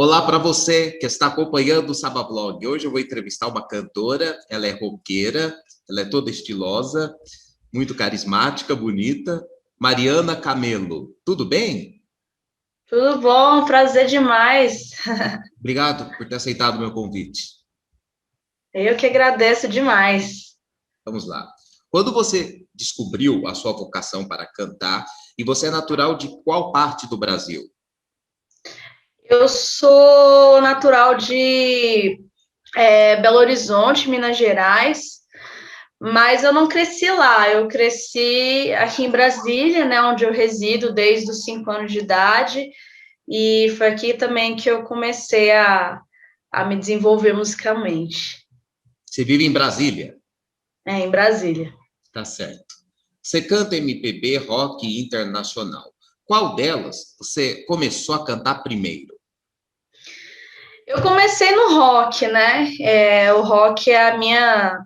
Olá para você que está acompanhando o Sabablog. Hoje eu vou entrevistar uma cantora, ela é roqueira, ela é toda estilosa, muito carismática, bonita, Mariana Camelo. Tudo bem? Tudo bom, prazer demais. Obrigado por ter aceitado o meu convite. Eu que agradeço demais. Vamos lá. Quando você descobriu a sua vocação para cantar, e você é natural de qual parte do Brasil? Eu sou natural de Belo Horizonte, Minas Gerais, mas eu não cresci lá. Eu cresci aqui em Brasília, né, onde eu resido desde os 5 anos de idade, e foi aqui também que eu comecei a me desenvolver musicalmente, Você vive em Brasília? em Brasília. Tá certo. Você canta MPB, rock e internacional. Qual delas você começou a cantar primeiro? Eu comecei no rock, né? O rock é a minha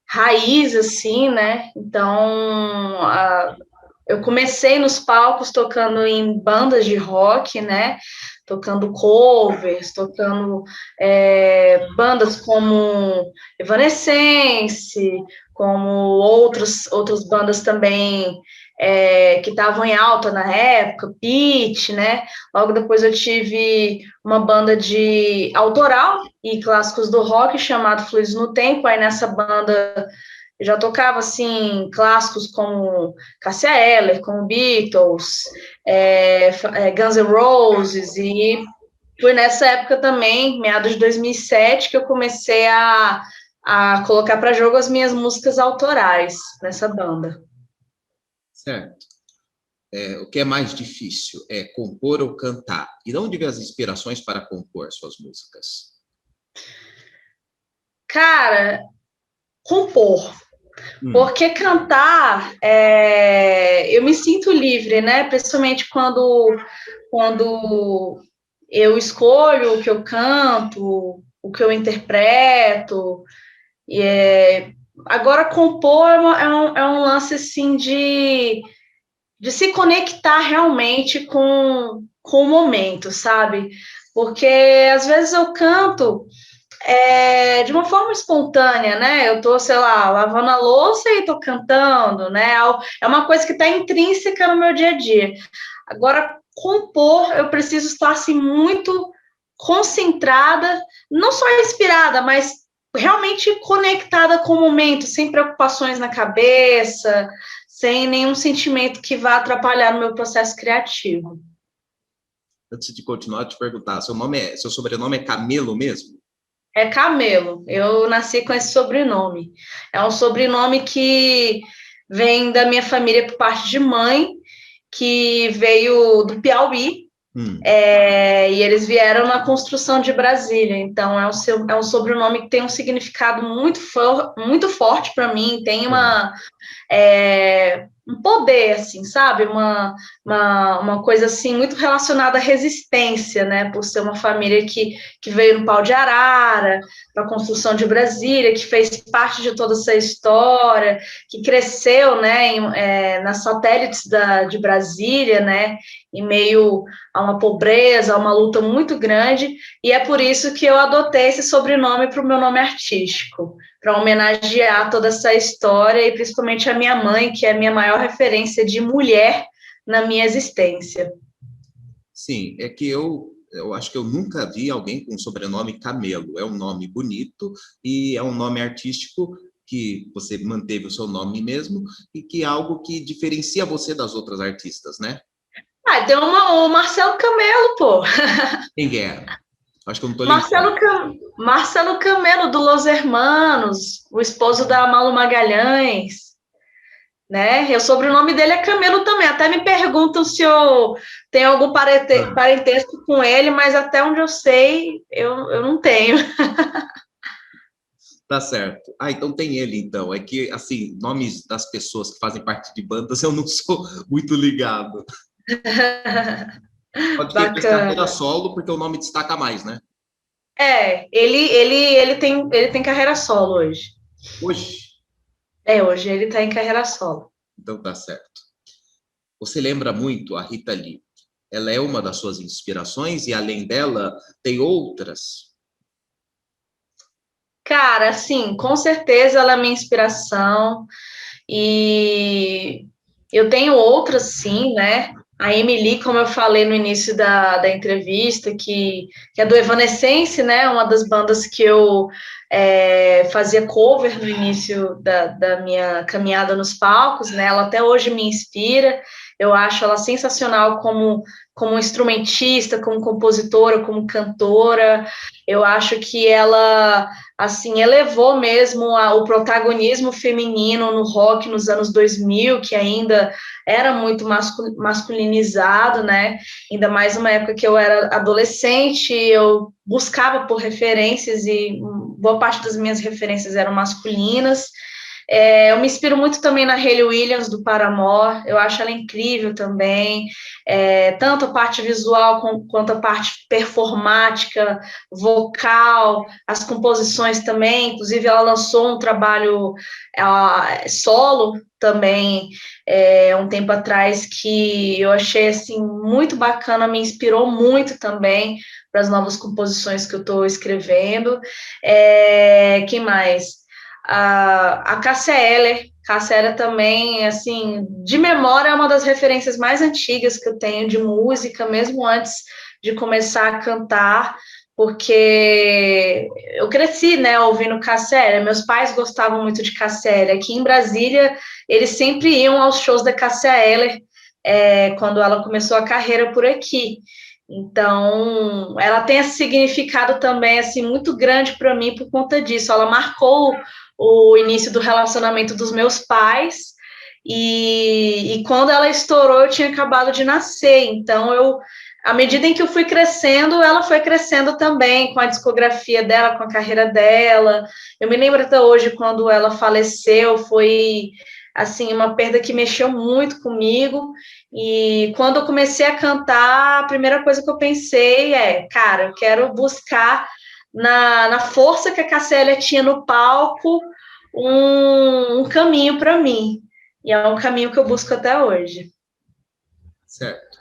raiz, assim, né? Então, eu comecei nos palcos tocando em bandas de rock, né? Tocando covers, tocando bandas como Evanescence, como outras bandas também que estavam em alta na época, Pitty, né? Logo depois eu tive uma banda de autoral e clássicos do rock chamado Fluidos no Tempo. Aí nessa banda eu já tocava assim clássicos como Cássia Eller, como Beatles, Guns N' Roses, e foi nessa época também, meados de 2007, que eu comecei a colocar para jogo as minhas músicas autorais nessa banda. Certo. O que é mais difícil? É compor ou cantar? E de onde vem as inspirações para compor suas músicas? Cara, compor. Hum, Porque cantar, eu me sinto livre, né? Principalmente quando eu escolho o que eu canto, o que eu interpreto. E agora, compor é um lance assim de se conectar realmente com o momento, sabe? Porque às vezes eu canto de uma forma espontânea, né? Eu tô, sei lá, lavando a louça e tô cantando, né? É uma coisa que está intrínseca no meu dia a dia. Agora, compor, eu preciso estar assim muito concentrada, não só inspirada, mas realmente conectada com o momento, sem preocupações na cabeça, sem nenhum sentimento que vá atrapalhar no meu processo criativo. Antes de continuar, te perguntar, seu sobrenome é Camelo mesmo? É Camelo. Eu nasci com esse sobrenome. É um sobrenome que vem da minha família por parte de mãe, que veio do Piauí, Hum, e eles vieram na construção de Brasília. Então, é um sobrenome que tem um significado muito forte para mim, tem um poder, assim, sabe? Uma coisa, assim, muito relacionada à resistência, né? Por ser uma família que veio no pau de arara, para a construção de Brasília, que fez parte de toda essa história, que cresceu, né, nas satélites de Brasília, né? Em meio a uma pobreza, a uma luta muito grande, e é por isso que eu adotei esse sobrenome para o meu nome artístico, para homenagear toda essa história e principalmente a minha mãe, que é a minha maior referência de mulher na minha existência. sim, é que eu acho que eu nunca vi alguém com o sobrenome Camelo. É um nome bonito e é um nome artístico que você manteve o seu nome mesmo e que é algo que diferencia você das outras artistas, né? Tem o Marcelo Camelo, pô. Quem é? Acho que eu não estou lembrando. Marcelo Camelo, do Los Hermanos, o esposo da Malu Magalhães, né? O sobrenome dele é Camelo também. Até me perguntam se eu tenho algum Ah, parentesco com ele, mas até onde eu sei, eu não tenho. tá certo. Ah, então tem ele, então. É que, assim, nomes das pessoas que fazem parte de bandas eu não sou muito ligado. Pode que ele fez carreira Bacana. solo, porque o nome destaca mais, né? Ele tem carreira solo hoje. Hoje. Hoje ele está em carreira solo. Então tá certo. Você lembra muito a Rita Lee. Ela é uma das suas inspirações e, além dela, tem outras? Cara, assim, com certeza ela é minha inspiração. E eu tenho outras, sim, né? A Emily, como eu falei no início da entrevista, que é do Evanescence, né? Uma das bandas que eu fazia cover no início da minha caminhada nos palcos, né? Ela até hoje me inspira. Eu acho ela sensacional como instrumentista, como compositora, como cantora. Eu acho que ela assim, elevou mesmo o protagonismo feminino no rock nos anos 2000, que ainda era muito masculinizado, né? Ainda mais numa época que eu era adolescente, eu buscava por referências e boa parte das minhas referências eram masculinas. Eu me inspiro muito também na Hayley Williams, do Paramore, eu acho ela incrível também, tanto a parte visual quanto a parte performática, vocal, as composições também, inclusive ela lançou um trabalho solo também, um tempo atrás, que eu achei assim, muito bacana, me inspirou muito também para as novas composições que eu estou escrevendo. Quem mais? A Cássia Eller. Cássia Eller também, assim, de memória, é uma das referências mais antigas que eu tenho de música, mesmo antes de começar a cantar, porque eu cresci, né, ouvindo Cássia Eller. Meus pais gostavam muito de Cássia Eller. Aqui em Brasília, eles sempre iam aos shows da Cássia Eller, quando ela começou a carreira por aqui. Então, ela tem esse significado também, assim, muito grande para mim por conta disso. Ela marcou o início do relacionamento dos meus pais, e quando ela estourou, eu tinha acabado de nascer. Então, à medida em que eu fui crescendo, ela foi crescendo também, com a discografia dela, com a carreira dela. Eu me lembro até hoje, quando ela faleceu, foi, assim, uma perda que mexeu muito comigo. E quando eu comecei a cantar, a primeira coisa que eu pensei cara, eu quero buscar na força que a Cassélia tinha no palco um caminho para mim. E é um caminho que eu busco até hoje. Certo.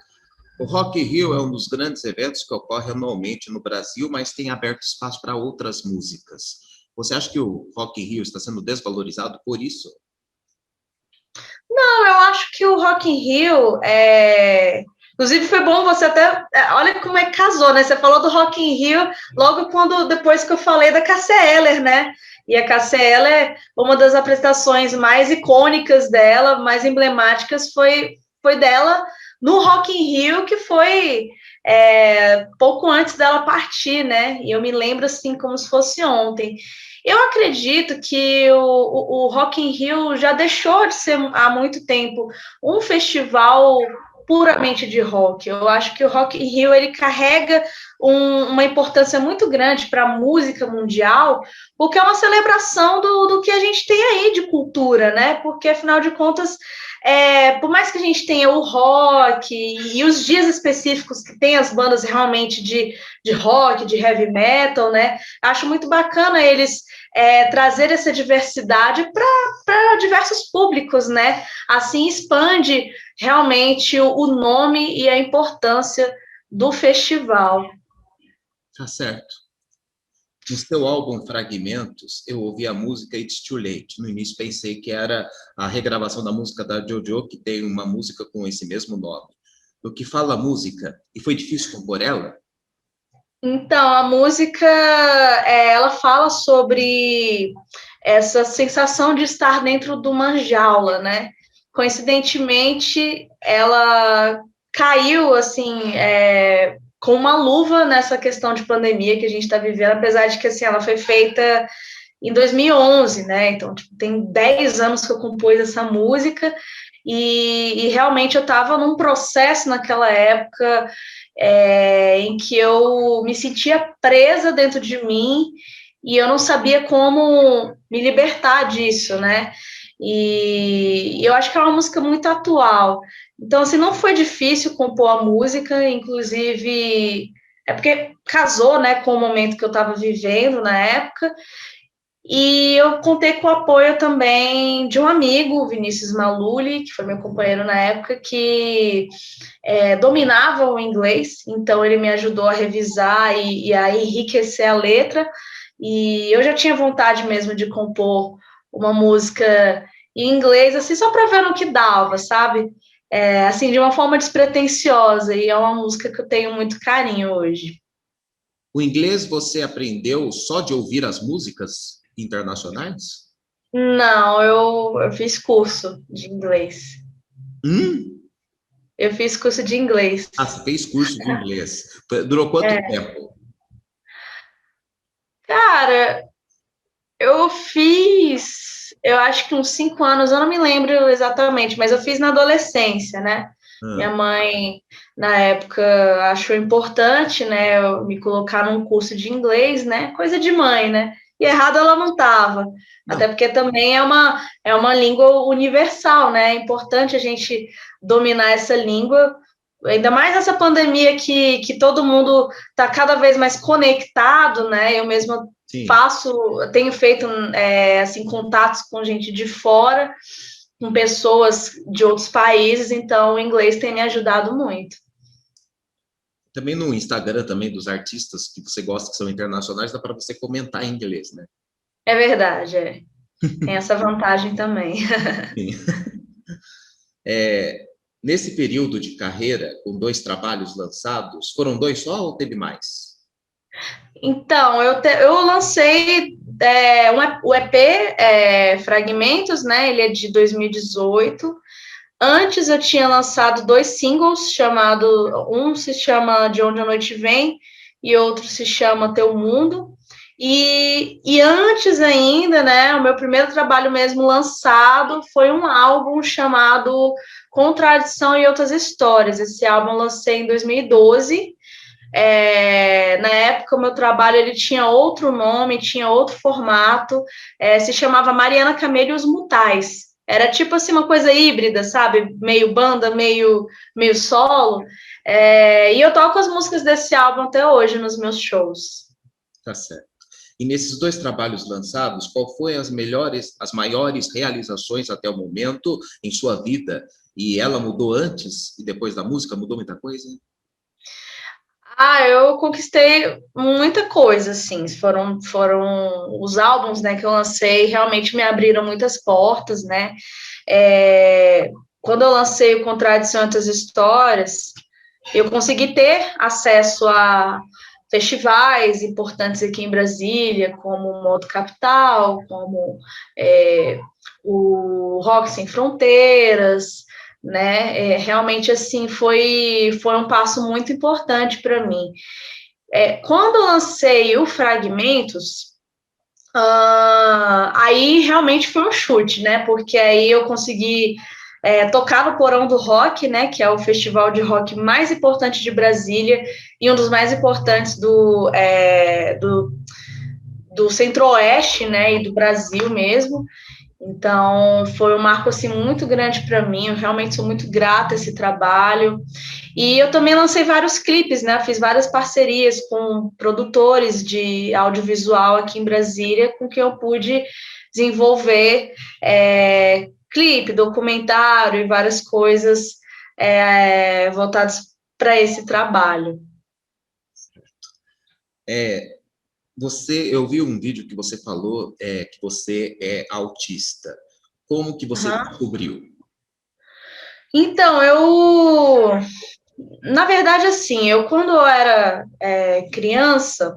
O Rock in Rio é um dos grandes eventos que ocorre anualmente no Brasil, mas tem aberto espaço para outras músicas. Você acha que o Rock in Rio está sendo desvalorizado por isso? Não, eu acho que o Rock in Rio Inclusive, foi bom você até. Olha como é que casou, né? Você falou do Rock in Rio logo depois que eu falei da Cássia Eller, né? E a Cássia Eller, uma das apresentações mais icônicas dela, mais emblemáticas, foi dela no Rock in Rio, que foi pouco antes dela partir, né? E eu me lembro assim como se fosse ontem. Eu acredito que o Rock in Rio já deixou de ser há muito tempo um festival puramente de rock. Eu acho que o Rock in Rio ele carrega uma importância muito grande para a música mundial, porque é uma celebração do que a gente tem aí de cultura, né? Porque, afinal de contas, por mais que a gente tenha o rock e os dias específicos que tem as bandas realmente de rock, de heavy metal, né? Acho muito bacana eles trazer essa diversidade para diversos públicos, né? Assim expande realmente o nome e a importância do festival. Tá certo. No seu álbum Fragmentos, eu ouvi a música It's Too Late. No início pensei que era a regravação da música da JoJo, que tem uma música com esse mesmo nome. Do que fala a música? E foi difícil compor ela? Então, a música, ela fala sobre essa sensação de estar dentro de uma jaula, né? Coincidentemente, ela caiu, assim, com uma luva nessa questão de pandemia que a gente está vivendo, apesar de que, assim, ela foi feita em 2011, né? Então, tipo, tem 10 anos que eu compus essa música e realmente eu estava num processo naquela época em que eu me sentia presa dentro de mim e eu não sabia como me libertar disso, né? E eu acho que é uma música muito atual. Então, assim, não foi difícil compor a música, inclusive é porque casou, né, com o momento que eu estava vivendo na época. E eu contei com o apoio também de um amigo, o Vinícius Maluli, que foi meu companheiro na época, que dominava o inglês, então ele me ajudou a revisar e a enriquecer a letra. E eu já tinha vontade mesmo de compor uma música em inglês, assim, só para ver no que dava, sabe? Assim, de uma forma despretensiosa, e é uma música que eu tenho muito carinho hoje. O inglês você aprendeu só de ouvir as músicas internacionais? Não, eu fiz curso de inglês. Hum? Eu fiz curso de inglês. Ah, você fez curso de inglês. Durou quanto tempo? Cara, eu fiz, eu acho que uns 5 anos, eu não me lembro exatamente, mas eu fiz na adolescência, né? Minha Ah, mãe, na época, achou importante, né, eu me colocar num curso de inglês, né? Coisa de mãe, né? E errado ela não estava. Até não, porque também é uma língua universal, né? É importante a gente dominar essa língua, ainda mais nessa pandemia que todo mundo está cada vez mais conectado, né? Eu mesma sim. tenho feito assim contatos com gente de fora, com pessoas de outros países, então o inglês tem me ajudado muito. Também no Instagram também dos artistas que você gosta que são internacionais, dá para você comentar em inglês, né? É verdade, tem essa vantagem também. Sim. É, nesse período de carreira, com 2 trabalhos lançados, foram 2 só ou teve mais? Então, eu lancei o EP Fragmentos, né? Ele é de 2018. Antes eu tinha lançado 2 singles, um se chama De Onde a Noite Vem e outro se chama Teu Mundo. E antes ainda, né, o meu primeiro trabalho mesmo lançado foi um álbum chamado Contradição e Outras Histórias. Esse álbum eu lancei em 2012. Na época, o meu trabalho ele tinha outro nome, tinha outro formato, se chamava Mariana Camelo e os Mutais. Era tipo assim uma coisa híbrida, sabe? Meio banda, meio solo. E eu toco as músicas desse álbum até hoje nos meus shows. Tá certo. E nesses 2 trabalhos lançados, qual foi as maiores realizações até o momento em sua vida? E ela mudou antes e depois da música? Mudou muita coisa? Eu conquistei muita coisa, assim. Foram os álbuns, né, que eu lancei, realmente me abriram muitas portas, né? Quando eu lancei o Contradição Entre as Histórias, eu consegui ter acesso a festivais importantes aqui em Brasília, como o Modo Capital, como é, o Rock Sem Fronteiras, né? Realmente, assim, foi um passo muito importante para mim. Quando eu lancei o Fragmentos, aí realmente foi um chute, né? Porque aí eu consegui tocar no Porão do Rock, né? Que é o festival de rock mais importante de Brasília e um dos mais importantes do Centro-Oeste, né? E do Brasil mesmo. Então, foi um marco assim muito grande para mim. Eu realmente sou muito grata a esse trabalho. E eu também lancei vários clipes, né? Fiz várias parcerias com produtores de audiovisual aqui em Brasília, com quem eu pude desenvolver clipe, documentário e várias coisas voltadas para esse trabalho. Eu vi um vídeo que você falou que você é autista. Como que você Uhum. descobriu? Então, na verdade, assim, quando eu era criança,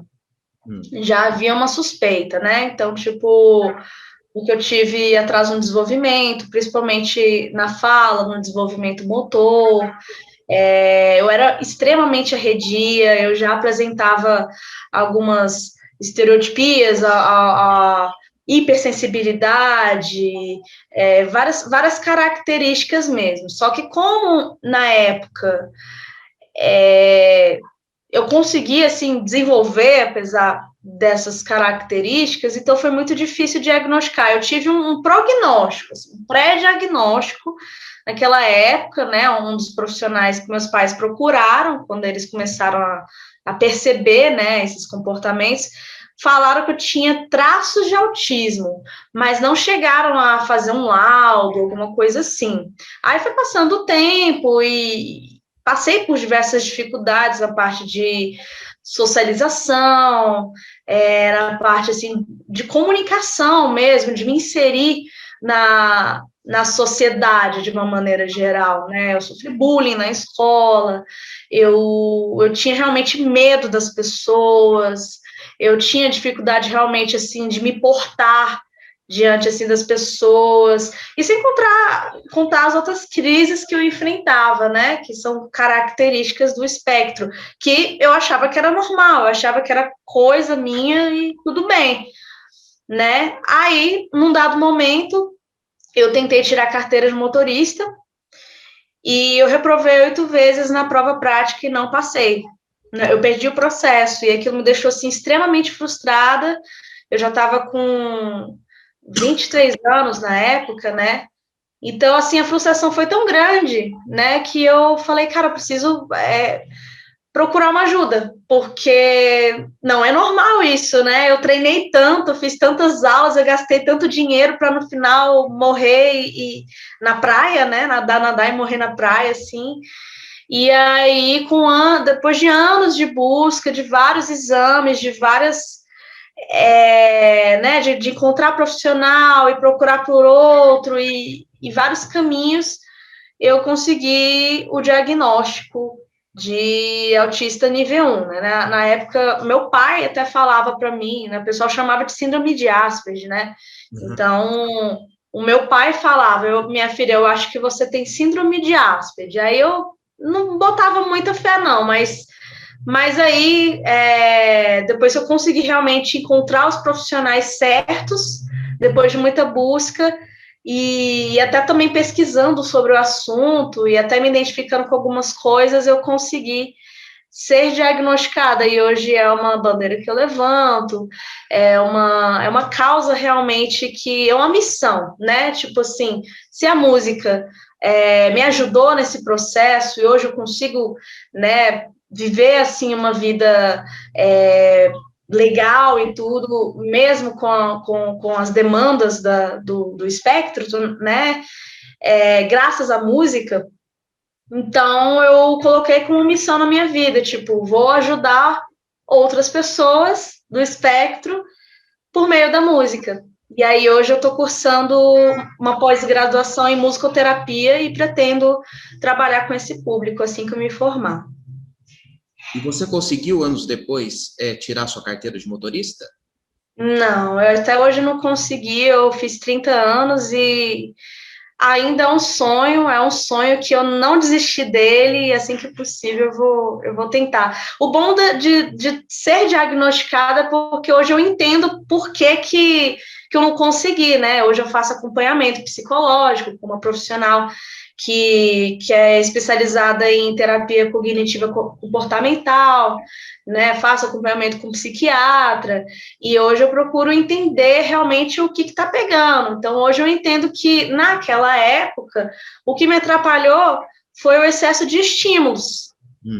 Hum, já havia uma suspeita, né? Então, tipo, porque eu tive atraso no desenvolvimento, principalmente na fala, no desenvolvimento motor. Eu era extremamente arredia, eu já apresentava algumas estereotipias, a hipersensibilidade, várias características mesmo. Só que como na época eu consegui assim desenvolver, apesar dessas características, então foi muito difícil diagnosticar. Eu tive um prognóstico, assim, um pré-diagnóstico naquela época, né? Um dos profissionais que meus pais procuraram quando eles começaram a perceber, né, esses comportamentos, falaram que eu tinha traços de autismo, mas não chegaram a fazer um laudo, alguma coisa assim. Aí foi passando o tempo e passei por diversas dificuldades na parte de socialização, na parte assim de comunicação mesmo, de me inserir na sociedade de uma maneira geral, né? Eu sofri bullying na escola, eu tinha realmente medo das pessoas, eu tinha dificuldade realmente assim de me portar diante assim das pessoas, e sem contar as outras crises que eu enfrentava, né, que são características do espectro, que eu achava que era normal, eu achava que era coisa minha e tudo bem, né? Aí, num dado momento, eu tentei tirar a carteira de motorista e eu reprovei 8 vezes na prova prática e não passei. Eu perdi o processo e aquilo me deixou assim extremamente frustrada. Eu já estava com 23 anos na época, né? Então, assim, a frustração foi tão grande, né, que eu falei, cara, eu preciso procurar uma ajuda, porque não é normal isso, né? Eu treinei tanto, eu fiz tantas aulas, eu gastei tanto dinheiro para no final morrer e na praia, né? Nadar e morrer na praia, assim. E aí, depois de anos de busca, de vários exames, de várias né, de encontrar profissional e procurar por outro e vários caminhos, eu consegui o diagnóstico de autista nível 1. Né? Na época, meu pai até falava para mim, né, o pessoal chamava de síndrome de Asperger, né? Uhum. Então, o meu pai falava, minha filha, eu acho que você tem síndrome de Asperger. Aí eu não botava muita fé, não, mas aí, depois eu consegui realmente encontrar os profissionais certos, depois de muita busca, e até também pesquisando sobre o assunto, e até me identificando com algumas coisas, eu consegui ser diagnosticada, e hoje é uma bandeira que eu levanto, é uma causa realmente que é uma missão, né? Tipo assim, se a música me ajudou nesse processo, e hoje eu consigo, né, viver assim uma vida legal e tudo, mesmo com as demandas do espectro, né? Graças à música. Então, eu coloquei como missão na minha vida, tipo, vou ajudar outras pessoas do espectro por meio da música. E aí, hoje eu estou cursando uma pós-graduação em musicoterapia e pretendo trabalhar com esse público assim que eu me formar. E você conseguiu, anos depois, tirar sua carteira de motorista? Não, eu até hoje não consegui, eu fiz 30 anos e ainda é um sonho que eu não desisti dele e assim que possível eu vou tentar. O bom de ser diagnosticada é porque hoje eu entendo por que eu não consegui, né? Hoje eu faço acompanhamento psicológico com uma profissional que é especializada em terapia cognitiva comportamental, né? Faço acompanhamento com psiquiatra, e hoje eu procuro entender realmente o que está pegando. Então, hoje eu entendo que, naquela época, o que me atrapalhou foi o excesso de estímulos,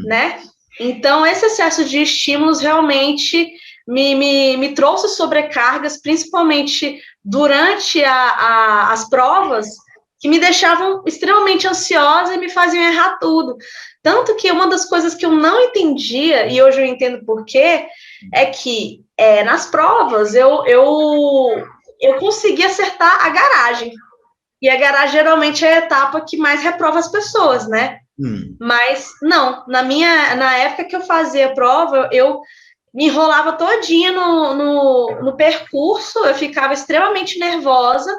né? Então, esse excesso de estímulos realmente me trouxe sobrecargas, principalmente durante as provas, que me deixavam extremamente ansiosa e me faziam errar tudo. Tanto que uma das coisas que eu não entendia, e hoje eu entendo por quê, é que nas provas eu consegui acertar a garagem. E a garagem geralmente é a etapa que mais reprova as pessoas, né? Mas não, na época que eu fazia a prova, eu me enrolava todinha no percurso, eu ficava extremamente nervosa,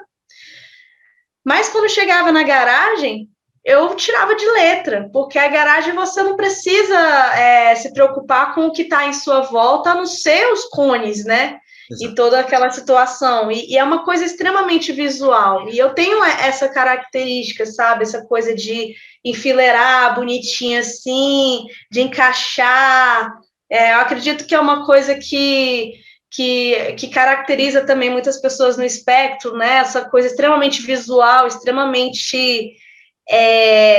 mas quando chegava na garagem, eu tirava de letra, porque a garagem você não precisa se preocupar com o que está em sua volta, a não ser os cones, né? Exato. E toda aquela situação. E é uma coisa extremamente visual. E eu tenho essa característica, sabe? Essa coisa de enfileirar bonitinho assim, de encaixar. Eu acredito que é uma coisa que caracteriza também muitas pessoas no espectro, né? Essa coisa extremamente visual, extremamente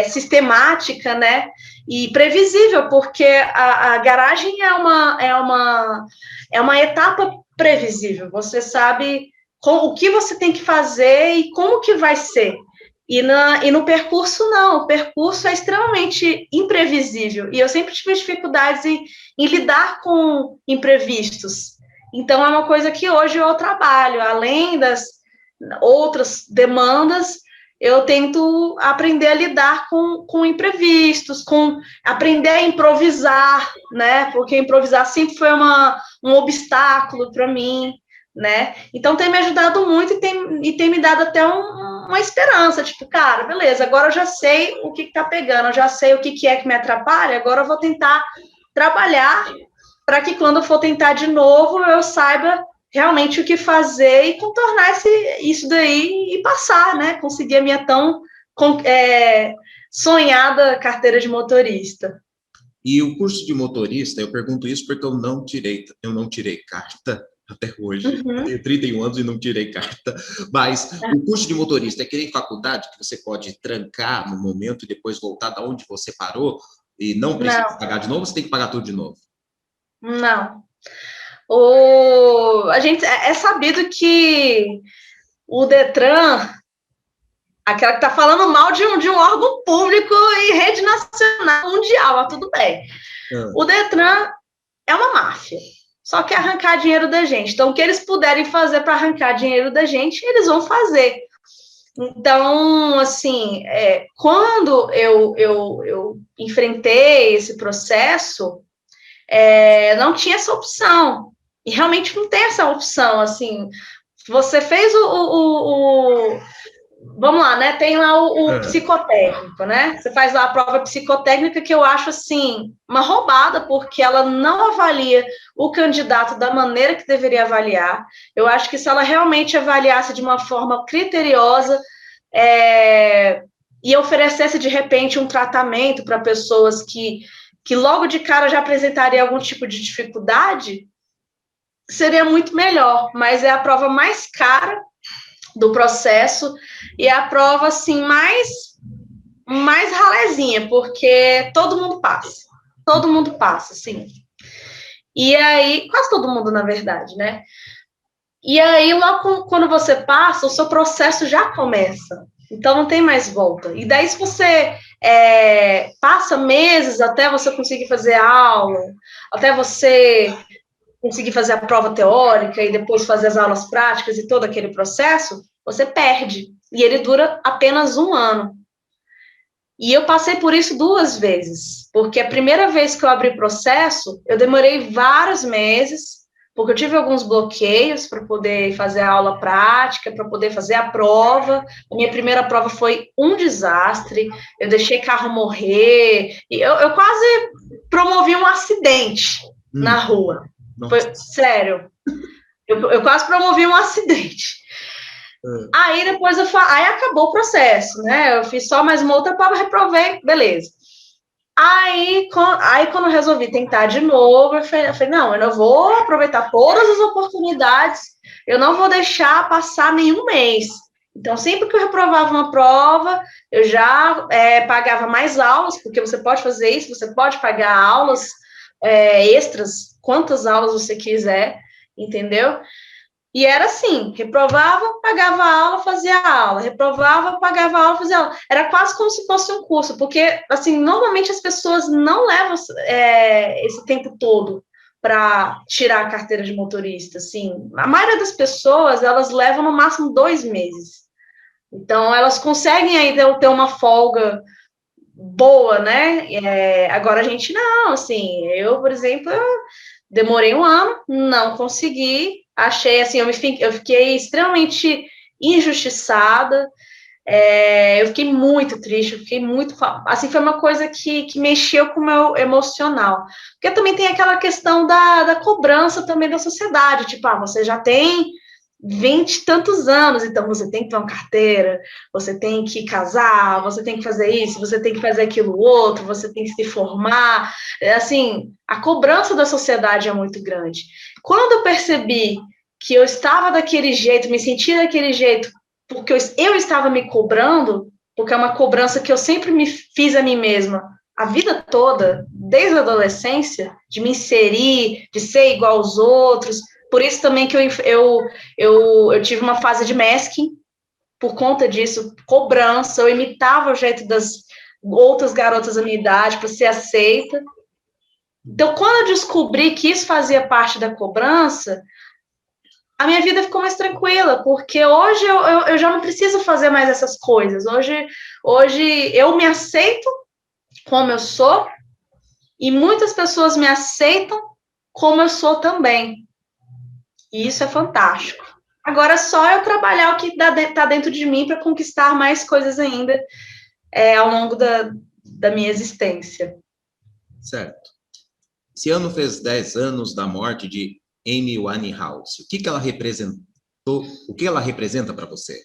sistemática, né? E previsível, porque a garagem é uma etapa previsível. Você sabe o que você tem que fazer e como que vai ser. E no percurso, não. O percurso é extremamente imprevisível. E eu sempre tive dificuldades em lidar com imprevistos. Então, é uma coisa que hoje eu trabalho. Além das outras demandas, eu tento aprender a lidar com imprevistos, com aprender a improvisar, né? Porque improvisar sempre foi um obstáculo para mim, né? Então tem me ajudado muito e tem me dado até uma esperança, tipo, cara, beleza, agora eu já sei o que está pegando, eu já sei o que é que me atrapalha, agora eu vou tentar trabalhar para que quando eu for tentar de novo, eu saiba realmente o que fazer e contornar isso daí e passar, né? Conseguir a minha tão sonhada carteira de motorista. E o curso de motorista, eu pergunto isso porque eu não tirei carta até hoje. Eu tenho 31 anos e não tirei carta. Mas o curso de motorista é que nem faculdade, que você pode trancar no momento e depois voltar da onde você parou e não precisa pagar de novo, você tem que pagar tudo de novo? Não. A gente é sabido que o Detran, aquela que está falando mal de um órgão público em rede nacional, mundial, mas tudo bem. O Detran é uma máfia, só quer arrancar dinheiro da gente. Então, o que eles puderem fazer para arrancar dinheiro da gente, eles vão fazer. Então, assim, quando eu enfrentei esse processo, não tinha essa opção. E realmente não tem essa opção, assim. Você fez vamos lá, né? Tem lá o psicotécnico, né? Você faz lá a prova psicotécnica, que eu acho, assim, uma roubada, porque ela não avalia o candidato da maneira que deveria avaliar. Eu acho que se ela realmente avaliasse de uma forma criteriosa e oferecesse, de repente, um tratamento para pessoas que logo de cara já apresentaria algum tipo de dificuldade, seria muito melhor. Mas é a prova mais cara do processo e é a prova, assim, mais ralezinha, porque todo mundo passa, assim. E aí, quase todo mundo, na verdade, né? E aí, logo quando você passa, o seu processo já começa. Então, não tem mais volta. E daí, se você passa meses até você conseguir fazer aula, até você conseguir fazer a prova teórica e depois fazer as aulas práticas e todo aquele processo, você perde. E ele dura apenas 1 ano. E eu passei por isso 2 vezes, porque a primeira vez que eu abri processo, eu demorei vários meses, porque eu tive alguns bloqueios para poder fazer a aula prática, para poder fazer a prova. A minha primeira prova foi um desastre, eu deixei carro morrer, e eu quase promovi um acidente na rua. Foi sério. Eu quase promovi um acidente. Aí depois aí acabou o processo, né? Eu fiz só mais uma outra prova, reprovei, beleza. Aí quando eu resolvi tentar de novo, eu falei, não, eu não vou aproveitar todas as oportunidades, eu não vou deixar passar nenhum mês. Então, sempre que eu reprovava uma prova, eu já pagava mais aulas, porque você pode fazer isso, você pode pagar aulas extras, quantas aulas você quiser, entendeu? E era assim, reprovava, pagava aula, fazia aula, reprovava, pagava aula, fazia aula. Era quase como se fosse um curso, porque, assim, normalmente as pessoas não levam esse tempo todo para tirar a carteira de motorista, assim. A maioria das pessoas, elas levam no máximo 2 meses. Então, elas conseguem ainda ter uma folga boa, né? Agora a gente não, assim, eu, por exemplo, demorei 1 ano, não consegui, achei assim, eu fiquei extremamente injustiçada, eu fiquei muito triste, eu fiquei muito, assim, foi uma coisa que mexeu com o meu emocional, porque também tem aquela questão da cobrança também da sociedade, tipo, você já tem 20 e tantos anos, então você tem que ter uma carteira, você tem que casar, você tem que fazer isso, você tem que fazer aquilo outro, você tem que se formar, assim, a cobrança da sociedade é muito grande. Quando eu percebi que eu estava daquele jeito, me sentia daquele jeito, porque eu estava me cobrando, porque é uma cobrança que eu sempre me fiz a mim mesma, a vida toda, desde a adolescência, de me inserir, de ser igual aos outros. Por isso também que eu tive uma fase de masking, por conta disso, cobrança, eu imitava o jeito das outras garotas da minha idade para ser aceita. Então, quando eu descobri que isso fazia parte da cobrança, a minha vida ficou mais tranquila, porque hoje eu já não preciso fazer mais essas coisas. Hoje eu me aceito como eu sou, e muitas pessoas me aceitam como eu sou também. E isso é fantástico. Agora é só eu trabalhar o que está dentro de mim para conquistar mais coisas ainda ao longo da minha existência. Certo. Esse ano fez 10 anos da morte de Amy Winehouse. O que ela representou? O que ela representa para você?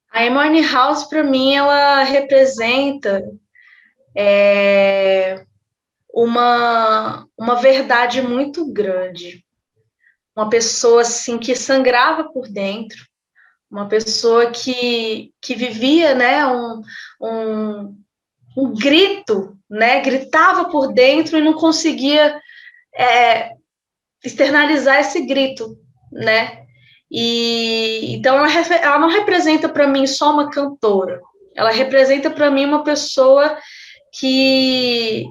A Amy Winehouse, para mim, ela representa uma verdade muito grande. Uma pessoa assim que sangrava por dentro, uma pessoa que vivia, né, um grito, né, gritava por dentro e não conseguia externalizar esse grito, né? E então ela não representa para mim só uma cantora, ela representa para mim uma pessoa que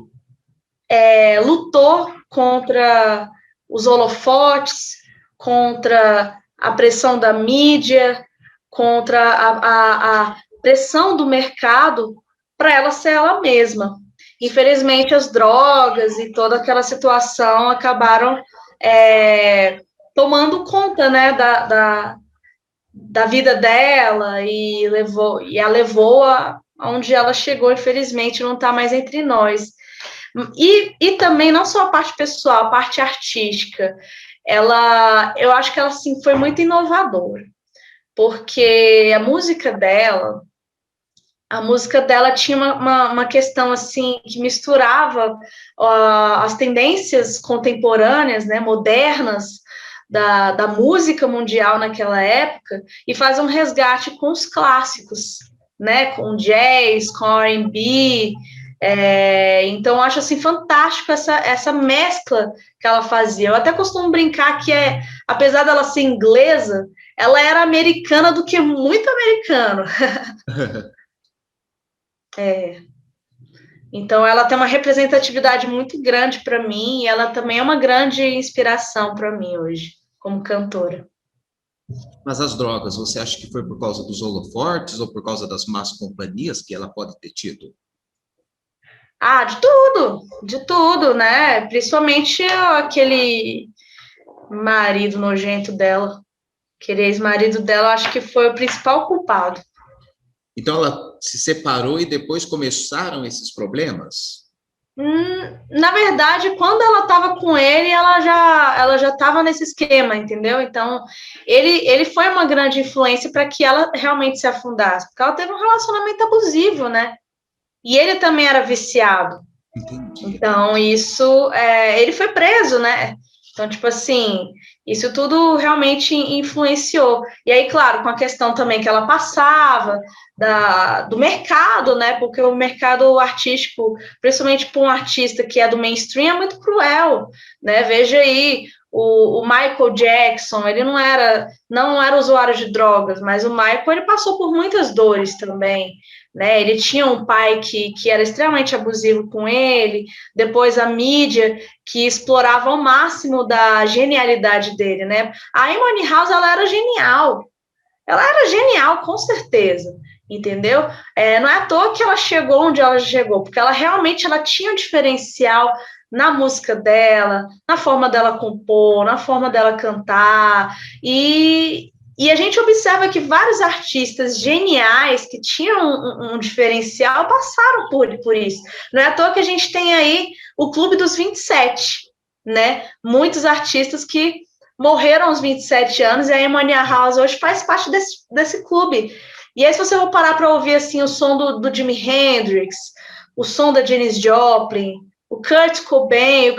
lutou contra os holofotes, contra a pressão da mídia, contra a pressão do mercado para ela ser ela mesma. Infelizmente, as drogas e toda aquela situação acabaram tomando conta, né, da vida dela e a levou aonde ela chegou, infelizmente, não está mais entre nós. E também, não só a parte pessoal, a parte artística, eu acho que ela assim, foi muito inovadora, porque a música dela tinha uma questão assim que misturava as tendências contemporâneas, né, modernas da música mundial naquela época e faz um resgate com os clássicos, né, com jazz, com R&B. Então, eu acho assim fantástico essa mescla que ela fazia. Eu até costumo brincar que apesar dela ser inglesa, ela era americana do que muito americano. Então, ela tem uma representatividade muito grande para mim e ela também é uma grande inspiração para mim hoje, como cantora. Mas as drogas, você acha que foi por causa dos holofortes ou por causa das más companhias que ela pode ter tido? Ah, de tudo, né? Principalmente aquele marido nojento dela, aquele ex-marido dela, acho que foi o principal culpado. Então ela se separou e depois começaram esses problemas? Na verdade, quando ela estava com ele, ela já estava nesse esquema, entendeu? Então, ele foi uma grande influência para que ela realmente se afundasse, porque ela teve um relacionamento abusivo, né? E ele também era viciado. Entendi. Então, ele foi preso, né? Então, tipo assim, isso tudo realmente influenciou. E aí, claro, com a questão também que ela passava, do mercado, né? Porque o mercado artístico, principalmente para um artista que é do mainstream, é muito cruel, né? Veja aí, o Michael Jackson, ele não era usuário de drogas, mas o Michael, ele passou por muitas dores também, né? Ele tinha um pai que era extremamente abusivo com ele, depois a mídia que explorava ao máximo da genialidade dele, né? A Amy Winehouse, ela era genial, com certeza, entendeu? Não é à toa que ela chegou onde ela chegou, porque ela realmente tinha um diferencial na música dela, na forma dela compor, na forma dela cantar, e a gente observa que vários artistas geniais que tinham um diferencial passaram por isso. Não é à toa que a gente tem aí o Clube dos 27, né? Muitos artistas que morreram aos 27 anos e a Amy Winehouse hoje faz parte desse clube. E aí, se você for parar para ouvir assim, o som do Jimi Hendrix, o som da Janis Joplin, o Kurt Cobain,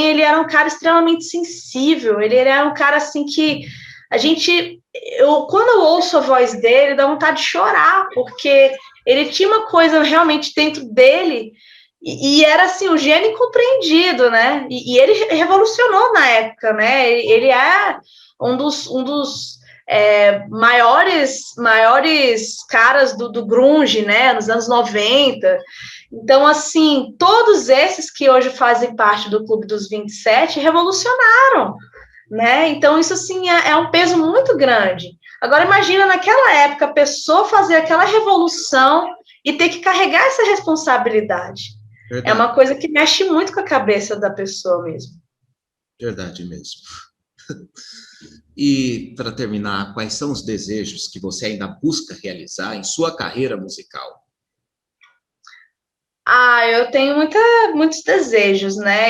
ele era um cara extremamente sensível, ele era um cara assim que a gente quando eu ouço a voz dele, dá vontade de chorar, porque ele tinha uma coisa realmente dentro dele, e era assim, o gênio incompreendido, né? E ele revolucionou na época, né? Ele é um dos maiores caras do grunge, né? Nos anos 90. Então, assim, todos esses que hoje fazem parte do Clube dos 27 revolucionaram, né? Então, isso, assim, é um peso muito grande. Agora, imagina, naquela época, a pessoa fazer aquela revolução e ter que carregar essa responsabilidade. É Verdade, uma coisa que mexe muito com a cabeça da pessoa mesmo. verdade mesmo. E, para terminar, quais são os desejos que você ainda busca realizar em sua carreira musical? Eu tenho muitos desejos, né?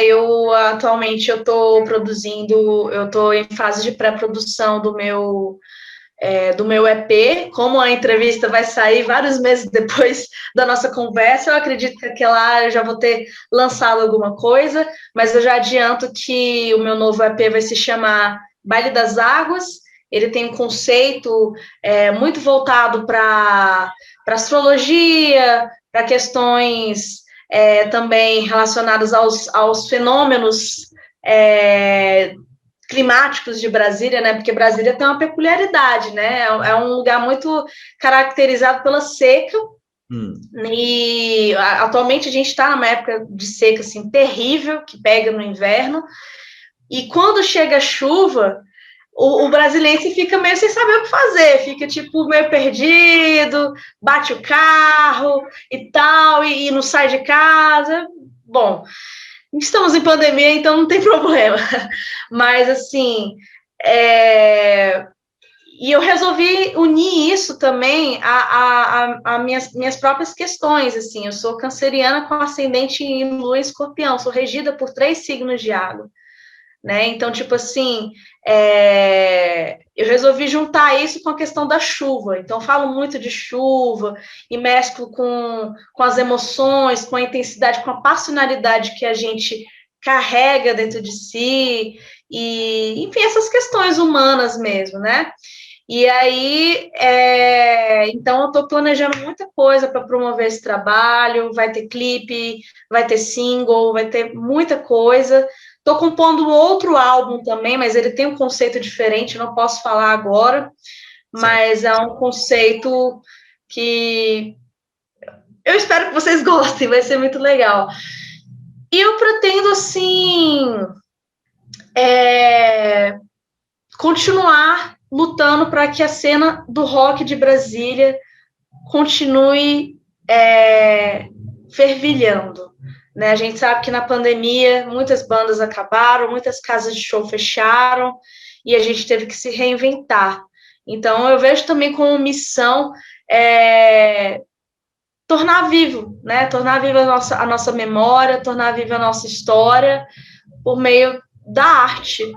Atualmente eu estou produzindo, eu estou em fase de pré-produção do meu EP. Como a entrevista vai sair vários meses depois da nossa conversa, eu acredito que aquela eu já vou ter lançado alguma coisa, mas eu já adianto que o meu novo EP vai se chamar Baile das Águas. Ele tem um conceito muito voltado para astrologia, para questões também relacionadas aos fenômenos é, climáticos de Brasília, né? Porque Brasília tem uma peculiaridade, né? É um lugar muito caracterizado pela seca. E atualmente a gente está numa época de seca assim terrível, que pega no inverno. E quando chega a chuva, o brasileiro fica meio sem saber o que fazer, fica tipo meio perdido, bate o carro e tal, e não sai de casa. Bom, estamos em pandemia, então não tem problema. Mas, assim, é... e eu resolvi unir isso também a minhas próprias questões, assim. Eu sou canceriana com ascendente em lua em escorpião, sou regida por 3 signos de água, né? Então, tipo assim, eu resolvi juntar isso com a questão da chuva. Então, falo muito de chuva e mesclo com as emoções, com a intensidade, com a passionalidade que a gente carrega dentro de si, e, enfim, essas questões humanas mesmo, né? E aí, então, eu estou planejando muita coisa para promover esse trabalho. Vai ter clipe, vai ter single, vai ter muita coisa. Estou compondo outro álbum também, mas ele tem um conceito diferente, não posso falar agora, Certo. mas é um conceito que eu espero que vocês gostem, vai ser muito legal. E eu pretendo, assim, continuar lutando para que a cena do rock de Brasília continue fervilhando. Né? A gente sabe que na pandemia muitas bandas acabaram, muitas casas de show fecharam e a gente teve que se reinventar. Então, eu vejo também como missão tornar vivo, né? Tornar viva a nossa memória, tornar viva a nossa história por meio da arte.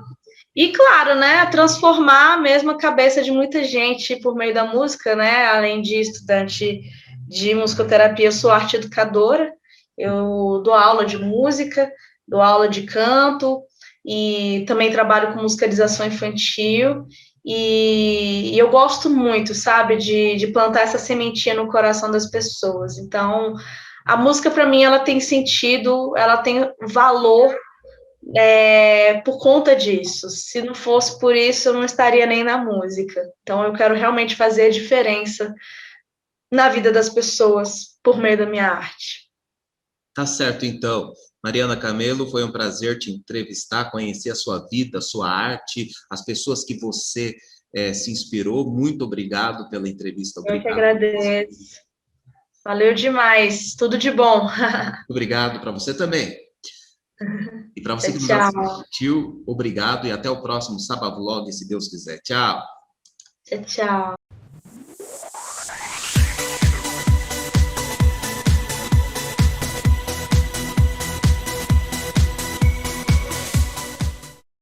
E, claro, né, transformar mesmo a cabeça de muita gente por meio da música, né? Além de estudante de musicoterapia, eu sou arte educadora, eu dou aula de música, dou aula de canto e também trabalho com musicalização infantil. E eu gosto muito, sabe, de plantar essa sementinha no coração das pessoas. Então, a música, para mim, ela tem sentido, ela tem valor por conta disso. Se não fosse por isso, eu não estaria nem na música. Então, eu quero realmente fazer a diferença na vida das pessoas por meio da minha arte. Tá certo, então. Mariana Camelo, foi um prazer te entrevistar, conhecer a sua vida, a sua arte, as pessoas que você se inspirou. Muito obrigado pela entrevista. Eu que Obrigado. agradeço. Valeu demais. Tudo de bom. Obrigado para você também. E para você Tchau, que nos tchau. assistiu, obrigado e até o próximo Sábado Vlog, se Deus quiser. Tchau. Tchau, tchau.